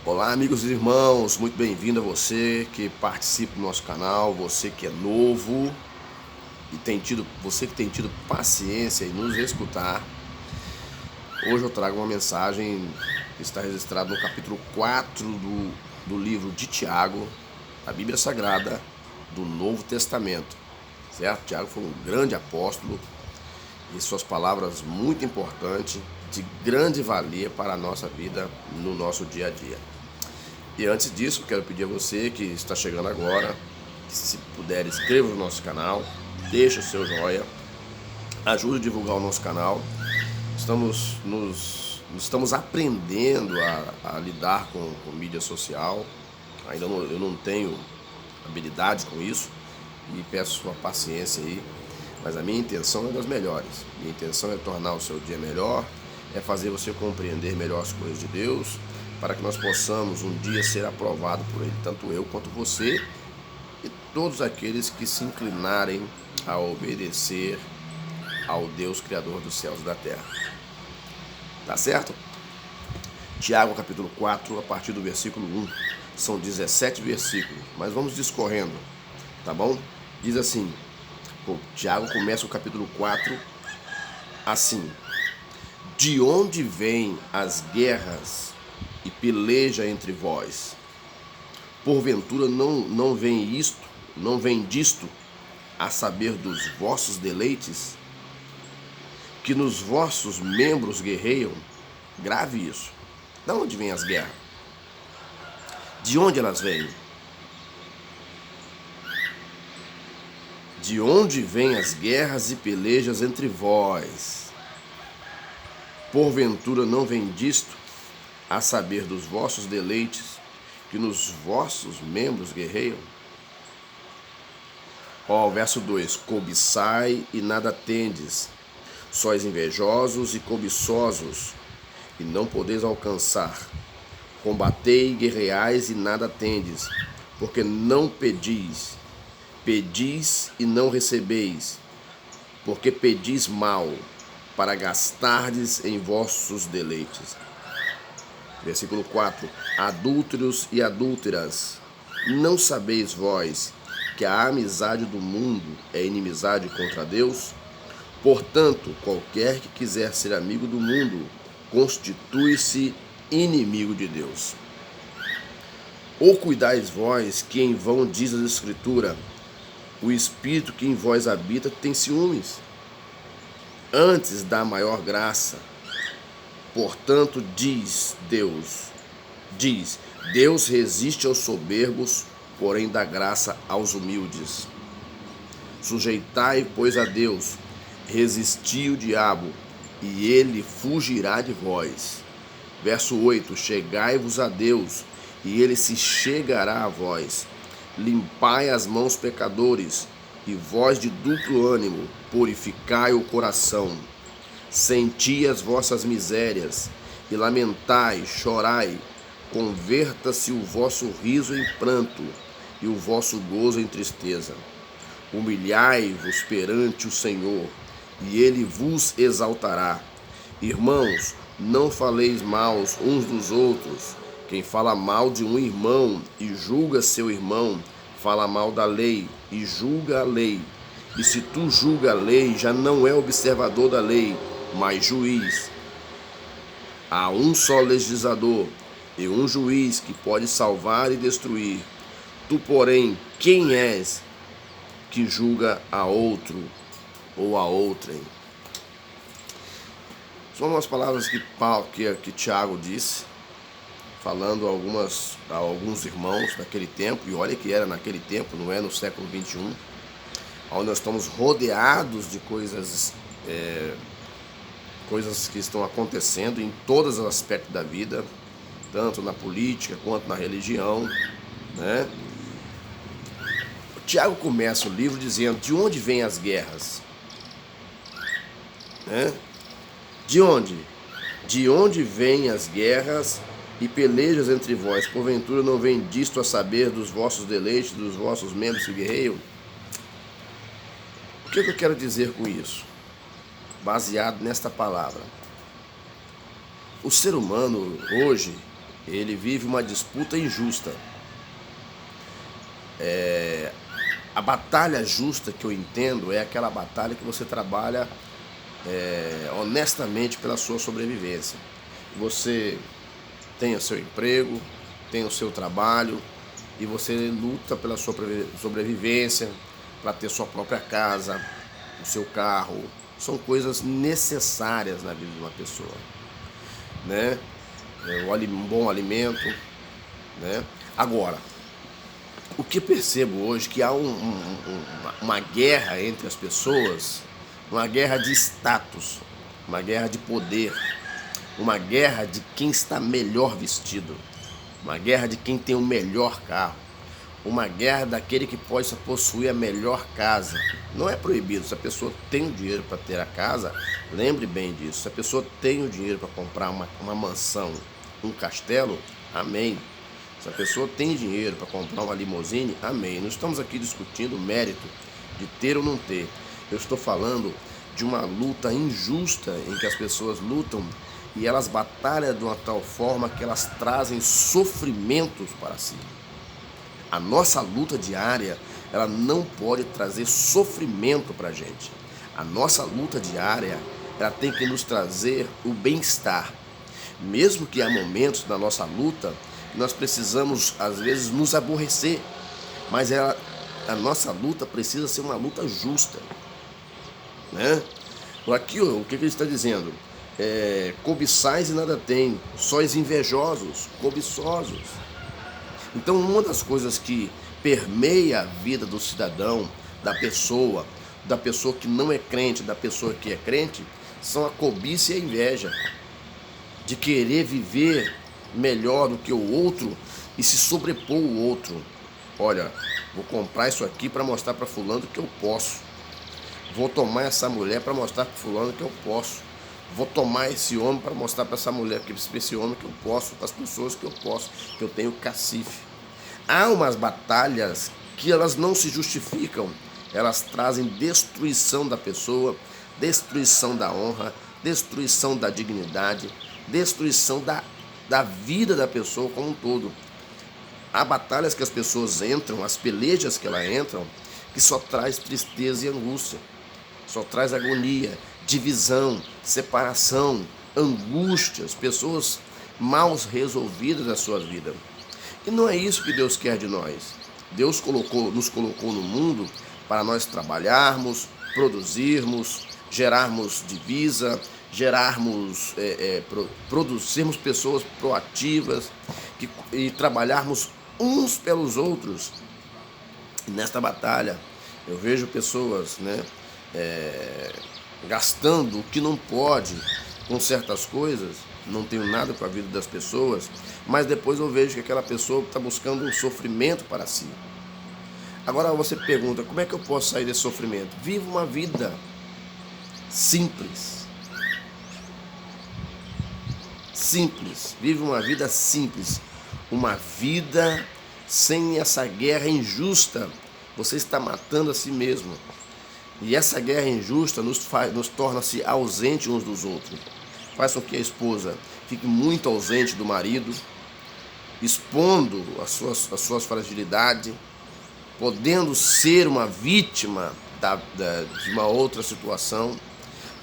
Olá, amigos e irmãos, muito bem-vindo a você que participa do nosso canal, você que é novo e você que tem tido paciência em nos escutar. Hoje eu trago uma mensagem que está registrada no capítulo 4 do livro de Tiago, a Bíblia Sagrada do Novo Testamento, certo? Tiago foi um grande apóstolo e suas palavras muito importantes, de grande valia para a nossa vida no nosso dia a dia. E antes disso, quero pedir a você que está chegando agora, que se puder, inscreva no nosso canal, deixe o seu joinha, ajude a divulgar o nosso canal. Estamos aprendendo a lidar com mídia social. Eu não tenho habilidade com isso e peço sua paciência aí. Mas a minha intenção é das melhores. Minha intenção é tornar o seu dia melhor, é fazer você compreender melhor as coisas de Deus, para que nós possamos um dia ser aprovado por Ele, tanto eu quanto você e todos aqueles que se inclinarem a obedecer ao Deus Criador dos céus e da terra. Tá certo? Tiago capítulo 4, a partir do versículo 1. São 17 versículos, mas vamos discorrendo, tá bom? Diz assim, Tiago começa o capítulo 4 assim: de onde vêm as guerras e peleja entre vós? Porventura não vem disto, a saber dos vossos deleites, que nos vossos membros guerreiam? Grave isso. De onde vêm as guerras? De onde elas vêm? De onde vêm as guerras e pelejas entre vós? Porventura não vem disto, a saber dos vossos deleites, que nos vossos membros guerreiam? Verso 2: cobiçai e nada tendes, sois invejosos e cobiçosos, e não podeis alcançar. Combatei e guerreais e nada tendes, porque não pedis. Pedis e não recebeis, porque pedis mal, para gastardes em vossos deleites. Versículo 4: adúlteros e adúlteras, não sabeis vós que a amizade do mundo é inimizade contra Deus? Portanto, qualquer que quiser ser amigo do mundo, constitui-se inimigo de Deus. Ou cuidais vós que em vão diz a Escritura, o Espírito que em vós habita tem ciúmes? Antes dá maior graça. Portanto, diz, Deus resiste aos soberbos, porém dá graça aos humildes. Sujeitai, pois, a Deus, resisti o diabo, e ele fugirá de vós. Verso 8: chegai-vos a Deus, e ele se chegará a vós. Limpai as mãos, pecadores, e vós de duplo ânimo, purificai o coração. Senti as vossas misérias, e lamentai, chorai. Converta-se o vosso riso em pranto, e o vosso gozo em tristeza. Humilhai-vos perante o Senhor, e ele vos exaltará. Irmãos, não faleis mal uns dos outros. Quem fala mal de um irmão e julga seu irmão, fala mal da lei e julga a lei. E se tu julga a lei, já não é observador da lei, mas juiz. Há um só legislador e um juiz que pode salvar e destruir. Tu, porém, quem és que julga a outro ou a outrem? São umas palavras que Tiago disse, falando a alguns irmãos daquele tempo, e olha que era naquele tempo, não é no século 21, onde nós estamos rodeados de coisas que estão acontecendo em todos os aspectos da vida, tanto na política quanto na religião, né? Tiago começa o livro dizendo: de onde vêm as guerras? Né? De onde? De onde vêm as guerras e pelejas entre vós? Porventura não vem disto a saber dos vossos deleites, dos vossos membros que guerreiam? O que eu quero dizer com isso? Baseado nesta palavra. O ser humano hoje, ele vive uma disputa injusta. A batalha justa que eu entendo é aquela batalha que você trabalha honestamente pela sua sobrevivência. Você tem o seu emprego, tem o seu trabalho e você luta pela sua sobrevivência, para ter sua própria casa, o seu carro. São coisas necessárias na vida de uma pessoa, né? Um bom alimento, né? Agora, o que percebo hoje é que há uma guerra entre as pessoas, uma guerra de status, uma guerra de poder, uma guerra de quem está melhor vestido, uma guerra de quem tem o melhor carro, uma guerra daquele que pode possuir a melhor casa. Não é proibido, se a pessoa tem o dinheiro para ter a casa, lembre bem disso, se a pessoa tem o dinheiro para comprar uma mansão, um castelo, amém. Se a pessoa tem dinheiro para comprar uma limusine, amém. Não estamos aqui discutindo o mérito de ter ou não ter. Eu estou falando de uma luta injusta em que as pessoas lutam e elas batalham de uma tal forma que elas trazem sofrimentos para si. A nossa luta diária, ela não pode trazer sofrimento para a gente. A nossa luta diária, ela tem que nos trazer o bem-estar. Mesmo que há momentos na nossa luta, nós precisamos, às vezes, nos aborrecer. Mas a nossa luta precisa ser uma luta justa, né? Aqui, o que ele está dizendo? Cobiçais e nada tem, sois invejosos, cobiçosos. Então, uma das coisas que permeia a vida do cidadão, da pessoa que não é crente, da pessoa que é crente, são a cobiça e a inveja, de querer viver melhor do que o outro e se sobrepor o outro. Olha, vou comprar isso aqui para mostrar para fulano que eu posso. Vou tomar essa mulher para mostrar para fulano que eu posso. Vou tomar esse homem para mostrar para essa mulher, para esse homem que eu posso, para as pessoas que eu posso, que eu tenho cacife. Há umas batalhas que elas não se justificam, elas trazem destruição da pessoa, destruição da honra, destruição da dignidade, destruição da vida da pessoa como um todo. Há batalhas que as pessoas entram, as pelejas que elas entram, que só traz tristeza e angústia, só traz agonia, divisão, separação, angústias, pessoas mal resolvidas na sua vida. E não é isso que Deus quer de nós. Deus nos colocou no mundo para nós trabalharmos, produzirmos, gerarmos divisa, sermos pessoas proativas e trabalharmos uns pelos outros. E nesta batalha eu vejo pessoas, gastando o que não pode com certas coisas. Não tenho nada com a vida das pessoas, mas depois eu vejo que aquela pessoa está buscando um sofrimento para si. Agora você pergunta, como é que eu posso sair desse sofrimento? Viva uma vida simples. Simples, vive uma vida simples, uma vida sem essa guerra injusta. Você está matando a si mesmo. E essa guerra injusta nos torna-se ausentes uns dos outros. Faz com que a esposa fique muito ausente do marido, expondo as suas fragilidades, podendo ser uma vítima de uma outra situação.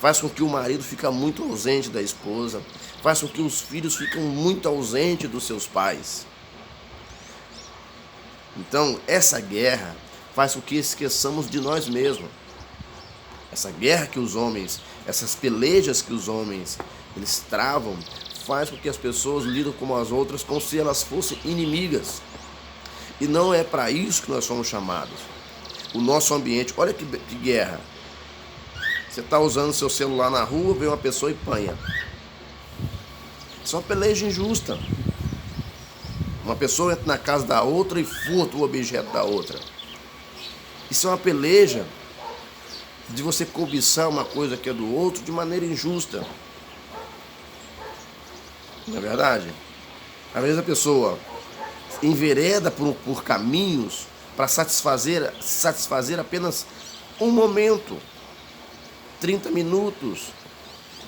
Faz com que o marido fique muito ausente da esposa, faz com que os filhos fiquem muito ausentes dos seus pais. Então, essa guerra faz com que esqueçamos de nós mesmos. Essa guerra que os homens, essas pelejas que os homens eles travam, faz com que as pessoas lidam com as outras como se elas fossem inimigas. E não é para isso que nós somos chamados. O nosso ambiente, olha que guerra. Você está usando seu celular na rua, vem uma pessoa e apanha. Isso é uma peleja injusta. Uma pessoa entra na casa da outra e furta o objeto da outra. Isso é uma peleja de você cobiçar uma coisa que é do outro de maneira injusta. Não é verdade? Às vezes a pessoa envereda por caminhos para satisfazer apenas um momento, 30 minutos,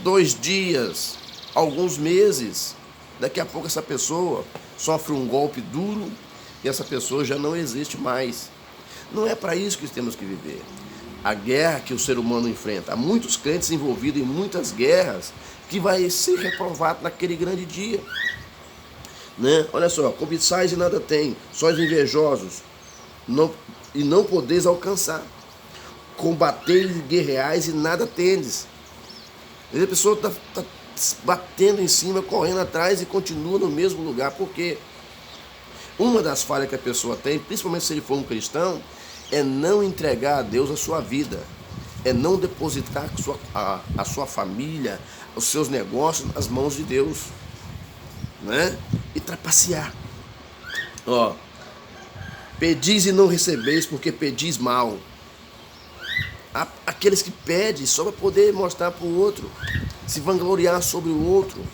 2 dias, alguns meses, Daqui a pouco essa pessoa sofre um golpe duro e essa pessoa já não existe mais. Não é para isso que temos que viver. A guerra que o ser humano enfrenta, há muitos crentes envolvidos em muitas guerras que vai ser reprovado naquele grande dia. Né? Olha só, cobiçais e nada tem, sois invejosos e não podeis alcançar. Combateis e guerreais e nada tendes. A pessoa está batendo em cima, correndo atrás e continua no mesmo lugar. Porque uma das falhas que a pessoa tem, principalmente se ele for um cristão, é não entregar a Deus a sua vida. É não depositar a sua família, os seus negócios nas mãos de Deus. Né? E trapacear. Ó, pedis e não recebeis, porque pedis mal. Aqueles que pedem só para poder mostrar para o outro, se vangloriar sobre o outro.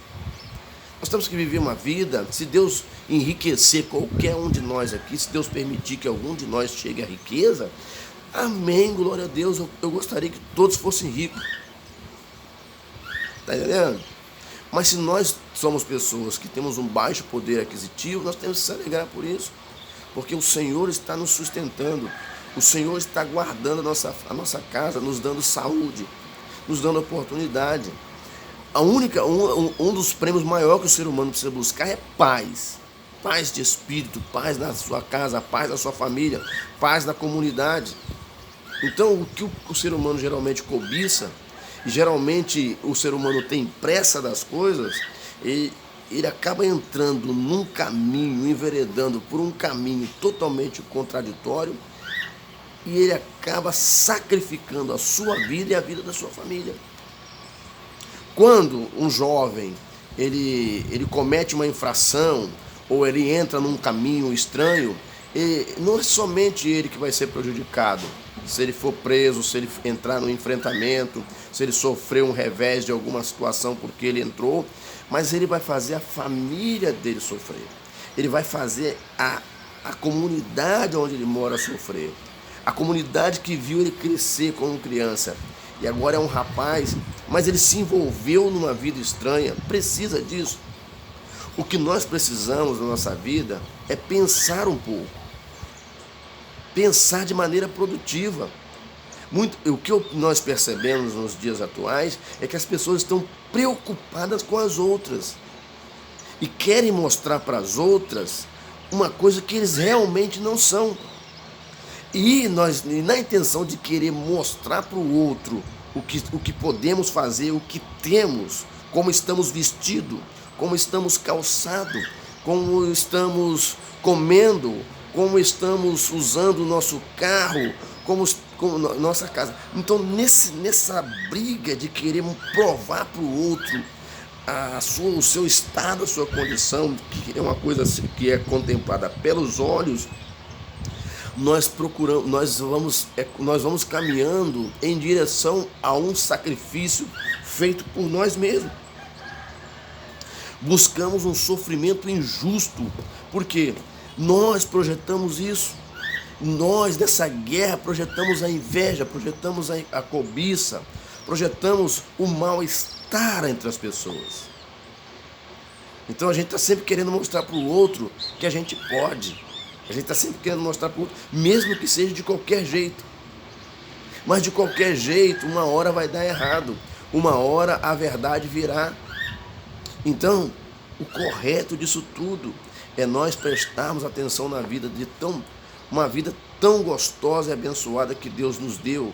Nós temos que viver uma vida, se Deus enriquecer qualquer um de nós aqui, se Deus permitir que algum de nós chegue à riqueza, amém, glória a Deus, eu gostaria que todos fossem ricos. Está entendendo? Mas se nós somos pessoas que temos um baixo poder aquisitivo, nós temos que se alegrar por isso, porque o Senhor está nos sustentando, o Senhor está guardando a nossa casa, nos dando saúde, nos dando oportunidade. Um dos prêmios maiores que o ser humano precisa buscar é paz. Paz de espírito, paz na sua casa, paz na sua família, paz na comunidade. Então, o que o ser humano geralmente cobiça, e geralmente o ser humano tem pressa das coisas, ele acaba entrando num caminho, enveredando por um caminho totalmente contraditório, e ele acaba sacrificando a sua vida e a vida da sua família. Quando um jovem ele comete uma infração ou ele entra num caminho estranho, não é somente ele que vai ser prejudicado. Se ele for preso, se ele entrar no enfrentamento, se ele sofrer um revés de alguma situação porque ele entrou, mas ele vai fazer a família dele sofrer. Ele vai fazer a comunidade onde ele mora sofrer. A comunidade que viu ele crescer como criança. E agora é um rapaz, mas ele se envolveu numa vida estranha, precisa disso. O que nós precisamos na nossa vida é pensar um pouco. Pensar de maneira produtiva. O que nós percebemos nos dias atuais é que as pessoas estão preocupadas com as outras. E querem mostrar para as outras uma coisa que eles realmente não são. E na intenção de querer mostrar para o outro o que podemos fazer, o que temos, como estamos vestidos, como estamos calçados, como estamos comendo, como estamos usando o nosso carro, como nossa casa. Então, nessa briga de querer provar para o outro o seu estado, a sua condição, que é uma coisa que é contemplada pelos olhos, nós vamos caminhando em direção a um sacrifício feito por nós mesmos. Buscamos um sofrimento injusto, porque nós projetamos isso. Nós, nessa guerra, projetamos a inveja, projetamos a cobiça, projetamos o mal-estar entre as pessoas. Então a gente está sempre querendo mostrar para o outro que a gente pode. A gente está sempre querendo mostrar para o outro, mesmo que seja de qualquer jeito. Mas de qualquer jeito, uma hora vai dar errado. Uma hora a verdade virá. Então, o correto disso tudo é nós prestarmos atenção na vida uma vida tão gostosa e abençoada que Deus nos deu.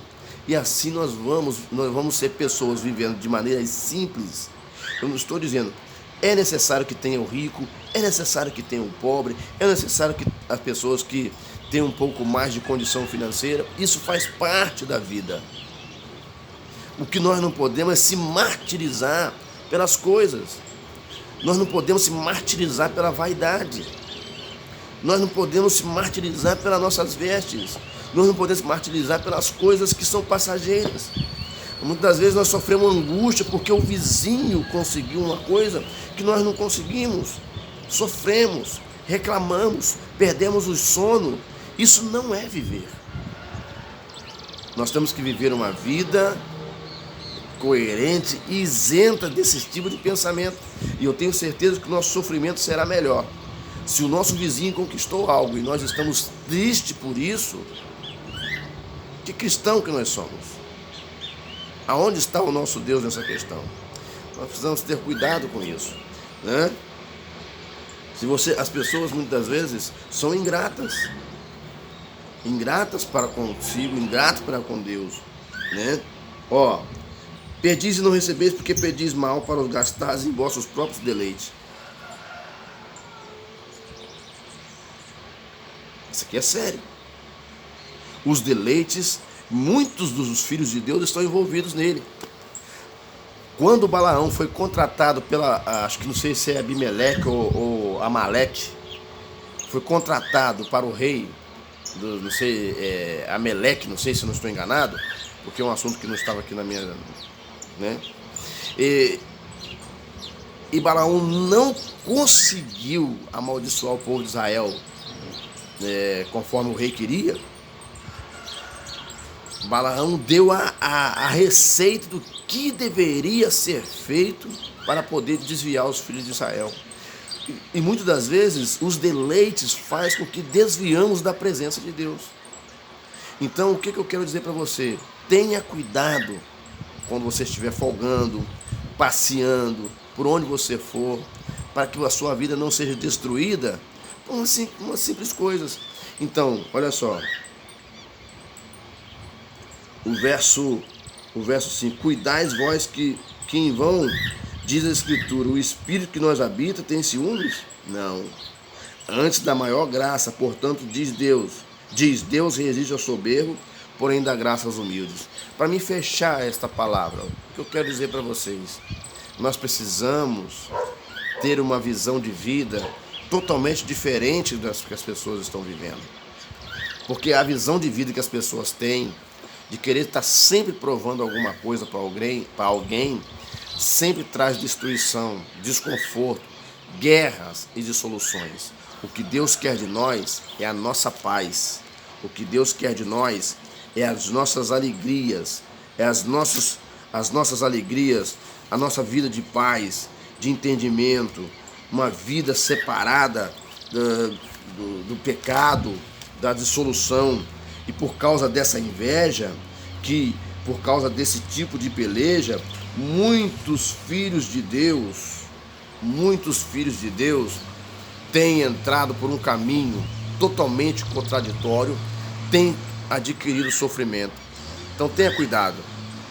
E assim nós vamos ser pessoas vivendo de maneiras simples. Eu não estou dizendo, é necessário que tenha o rico, é necessário que tenha o pobre, é necessário que as pessoas que têm um pouco mais de condição financeira, isso faz parte da vida. O que nós não podemos é se martirizar pelas coisas. Nós não podemos se martirizar pela vaidade. Nós não podemos se martirizar pelas nossas vestes. Nós não podemos se martirizar pelas coisas que são passageiras. Muitas vezes nós sofremos angústia porque o vizinho conseguiu uma coisa que nós não conseguimos. Sofremos, reclamamos, perdemos o sono. Isso não é viver. Nós temos que viver uma vida coerente e isenta desse tipo de pensamento. E eu tenho certeza que o nosso sofrimento será melhor. Se o nosso vizinho conquistou algo e nós estamos tristes por isso, que cristão que nós somos? Aonde está o nosso Deus nessa questão? Nós precisamos ter cuidado com isso, né? As pessoas muitas vezes são ingratas para consigo, ingratas para com Deus, né? Pedis e não recebeis, porque pedis mal para os gastares em vossos próprios deleites. Isso aqui é sério. Os deleites, muitos dos filhos de Deus estão envolvidos nele. Quando Balaão foi contratado acho que não sei se é Abimeleque ou Amaleque, foi contratado para o rei, não sei, Ameleque, não sei se eu não estou enganado, porque é um assunto que não estava aqui na minha, né? E Balaão não conseguiu amaldiçoar o povo de Israel conforme o rei queria. Balaão deu a receita do que deveria ser feito para poder desviar os filhos de Israel. E muitas das vezes os deleites fazem com que desviamos da presença de Deus. Então o que eu quero dizer para você? Tenha cuidado quando você estiver folgando, passeando, por onde você for, para que a sua vida não seja destruída por umas simples coisas. Então, olha só. O verso 5, cuidais vós que em vão, diz a Escritura, o Espírito que nós habita tem ciúmes? Não. Antes da maior graça, portanto, diz Deus resiste ao soberbo, porém dá graça aos humildes. Para mim fechar esta palavra, o que eu quero dizer para vocês, nós precisamos ter uma visão de vida totalmente diferente das que as pessoas estão vivendo. Porque a visão de vida que as pessoas têm, de querer estar sempre provando alguma coisa para alguém, sempre traz destruição, desconforto, guerras e dissoluções. O que Deus quer de nós é a nossa paz. O que Deus quer de nós é as nossas alegrias, as nossas alegrias, a nossa vida de paz, de entendimento, uma vida separada do pecado, da dissolução. E por causa dessa inveja, por causa desse tipo de peleja, muitos filhos de Deus têm entrado por um caminho totalmente contraditório, têm adquirido sofrimento. Então tenha cuidado.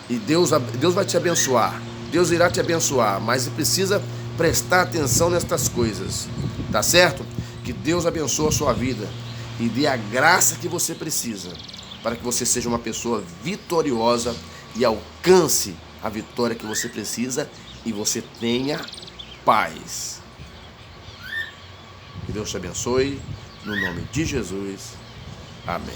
E Deus vai te abençoar. Deus irá te abençoar, mas precisa prestar atenção nestas coisas. Tá certo? Que Deus abençoe a sua vida e dê a graça que você precisa para que você seja uma pessoa vitoriosa e alcance a vitória que você precisa e você tenha paz. Que Deus te abençoe, no nome de Jesus. Amém.